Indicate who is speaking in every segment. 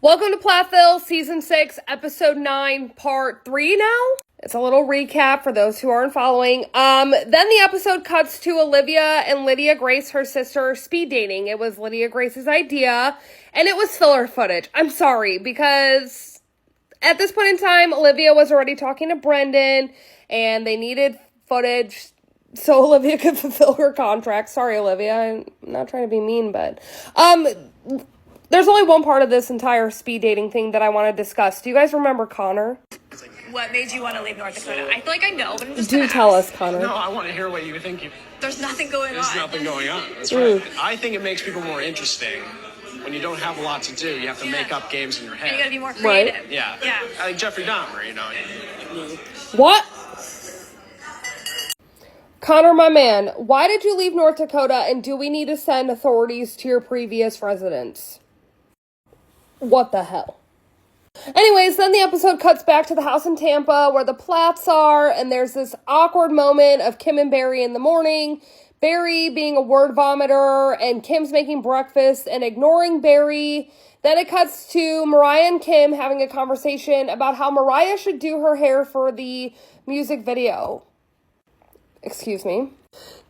Speaker 1: Welcome to Plathville, Season 6, Episode 9, Part 3 now? It's a little recap for those who aren't following. Then the episode cuts to Olivia and Lydia Grace, her sister, speed dating. It was Lydia Grace's idea, and it was filler footage. I'm sorry, because at this point in time, Olivia was already talking to Brendan, and they needed footage so Olivia could fulfill her contract. Sorry, Olivia, I'm not trying to be mean, but, there's only one part of this entire speed dating thing that I want to discuss. Do you guys remember Connor?
Speaker 2: What made you want to leave North Dakota? I feel like I know, but I'm just
Speaker 1: Do tell us, Connor.
Speaker 3: No, I want to hear what you think.
Speaker 2: There's nothing going on.
Speaker 3: There's nothing going on. That's right. I think it makes people more interesting when you don't have a lot to do. You have to make up games in your head.
Speaker 2: And you gotta be more creative.
Speaker 1: Right.
Speaker 3: Yeah.
Speaker 2: Yeah.
Speaker 3: Like Jeffrey Dahmer,
Speaker 1: What? Connor, my man, why did you leave North Dakota, and do we need to send authorities to your previous residence? What the hell? Anyways, then the episode cuts back to the house in Tampa where the Platts are, and there's this awkward moment of Kim and Barry in the morning. Barry being a word vomiter, and Kim's making breakfast and ignoring Barry. Then it cuts to Mariah and Kim having a conversation about how Mariah should do her hair for the music video. Excuse me.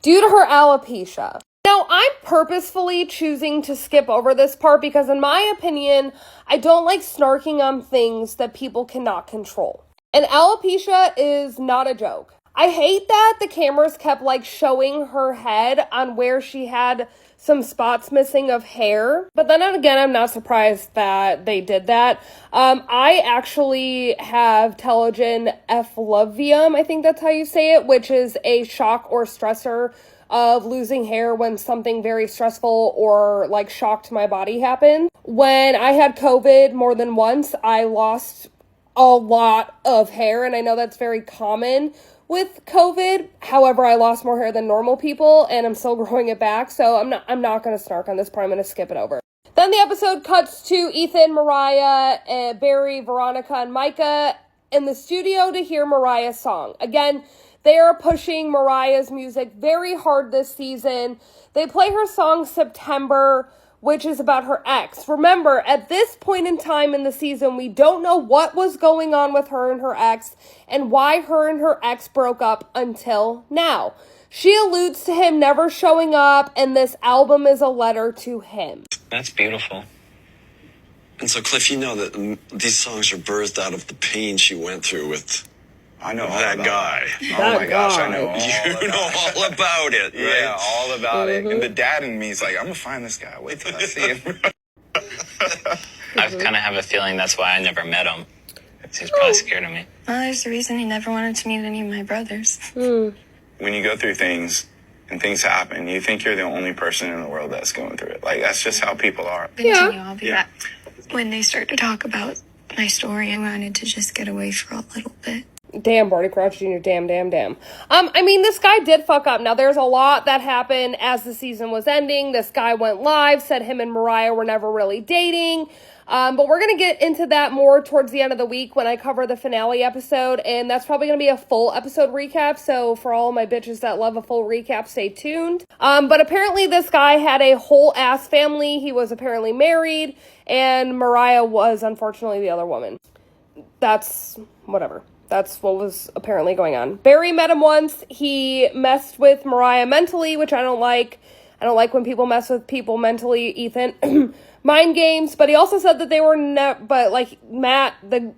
Speaker 1: Due to her alopecia. Now, I'm purposefully choosing to skip over this part because, in my opinion, I don't like snarking on things that people cannot control. And alopecia is not a joke. I hate that the cameras kept, showing her head on where she had some spots missing of hair. But then again, I'm not surprised that they did that. I actually have telogen effluvium, I think that's how you say it, which is a shock or stressor of losing hair when something very stressful or shock to my body happened. When I had COVID more than once, I lost a lot of hair, and I know that's very common with COVID. However, I lost more hair than normal people, and I'm still growing it back, so I'm not going to snark on this part. I'm going to skip it over. Then the episode cuts to Ethan, Mariah, Barry, Veronica, and Micah in the studio to hear Mariah's song. Again, they are pushing Mariah's music very hard this season. They play her song September, which is about her ex. Remember, at this point in time in the season, we don't know what was going on with her and her ex and why her and her ex broke up until now. She alludes to him never showing up, and this album is a letter to him.
Speaker 4: That's beautiful.
Speaker 5: And so, Cliff, you know that these songs are birthed out of the pain she went through with
Speaker 6: I know all
Speaker 5: that
Speaker 6: about
Speaker 5: guy.
Speaker 6: It. Oh my gosh, I know all
Speaker 5: You know all about it, right?
Speaker 6: Yeah, all about it. And the dad in me is like, I'm going to find this guy. Wait till I see him.
Speaker 4: I kind of have a feeling that's why I never met him. He's probably scared of me.
Speaker 7: Well, there's a reason he never wanted to meet any of my brothers.
Speaker 6: When you go through things and things happen, you think you're the only person in the world that's going through it. That's just how people are.
Speaker 7: Continue, I'll be back. When they start to talk about my story, I wanted to just get away for a little bit.
Speaker 1: Damn, Barty Crouch Jr., damn. This guy did fuck up. Now, there's a lot that happened as the season was ending. This guy went live, said him and Mariah were never really dating. But we're going to get into that more towards the end of the week when I cover the finale episode, and that's probably going to be a full episode recap, so for all my bitches that love a full recap, stay tuned. But apparently this guy had a whole-ass family. He was apparently married, and Mariah was, unfortunately, the other woman. That's whatever. That's what was apparently going on. Barry met him once. He messed with Mariah mentally, which I don't like. I don't like when people mess with people mentally, Ethan. Mind games, but he also said that they were Matt,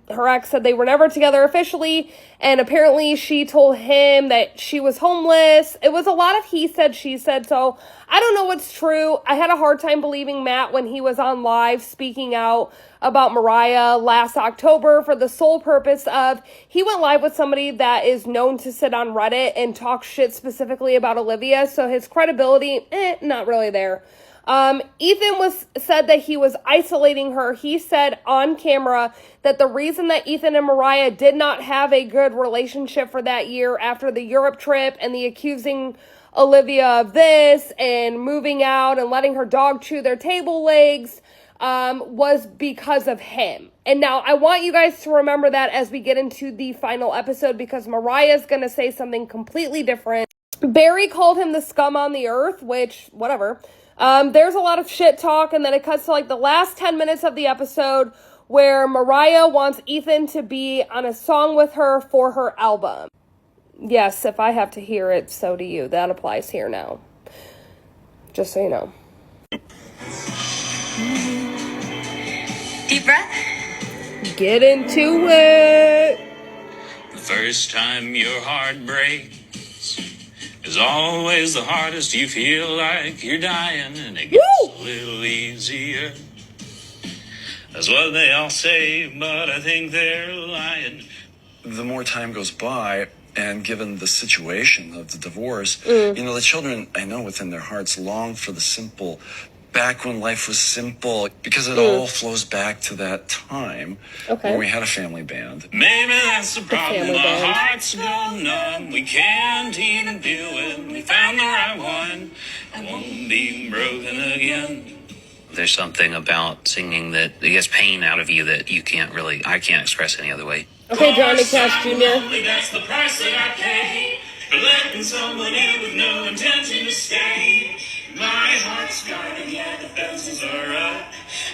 Speaker 1: her ex, said they were never together officially, and apparently she told him that she was homeless. It was a lot of he said, she said, so I don't know what's true. I had a hard time believing Matt when he was on live speaking out about Mariah last October for the sole purpose of he went live with somebody that is known to sit on Reddit and talk shit specifically about Olivia, so his credibility, not really there. Ethan said that he was isolating her. He said on camera that the reason that Ethan and Mariah did not have a good relationship for that year after the Europe trip and the accusing Olivia of this and moving out and letting her dog chew their table legs was because of him. And now I want you guys to remember that as we get into the final episode, because Mariah's going to say something completely different. Barry called him the scum on the earth, which, whatever. There's a lot of shit talk, and then it cuts to like the last 10 minutes of the episode where Mariah wants Ethan to be on a song with her for her album. Yes, if I have to hear it, so do you. That applies here now. Just so you know.
Speaker 2: Deep breath.
Speaker 1: Get into it.
Speaker 4: The first time your heart breaks is always the hardest. You feel like you're dying, and it gets a little easier. That's what they all say, but I think they're lying.
Speaker 5: The more time goes by, and given the situation of the divorce, the children, I know within their hearts, long for the simple, back when life was simple, because it all flows back to that time when we had a family band.
Speaker 4: Maybe that's the problem.
Speaker 1: family
Speaker 4: Our
Speaker 1: band.
Speaker 4: hearts go numb. We can't even feel it. We found the right one. I won't be broken again. There's something about singing that gets pain out of you that I can't express any other way.
Speaker 1: Okay, Johnny Cash Jr.
Speaker 4: That's the price that I pay for letting someone in with no intention to stay. My heart's guarded, yeah, the fences are up.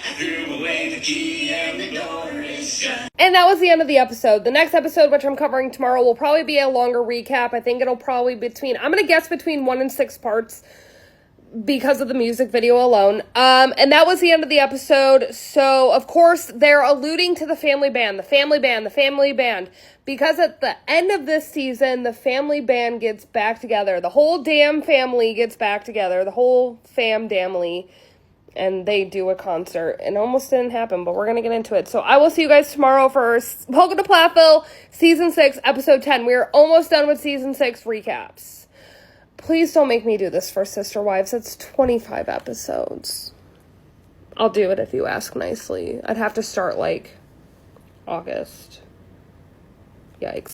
Speaker 4: I threw away the key and the door is shut.
Speaker 1: And that was the end of the episode. The next episode, which I'm covering tomorrow, will probably be a longer recap. I think it'll probably I'm going to guess between 1 and 6 parts because of the music video alone. And that was the end of the episode. So, of course, they're alluding to the family band, because at the end of this season, the family band gets back together. The whole damn family gets back together. The whole fam-damily. And they do a concert. It almost didn't happen, but we're going to get into it. So I will see you guys tomorrow for Welcome to Plathville, Season 6, Episode 10. We are almost done with Season 6 recaps. Please don't make me do this for Sister Wives. It's 25 episodes. I'll do it if you ask nicely. I'd have to start, like, August. Yikes.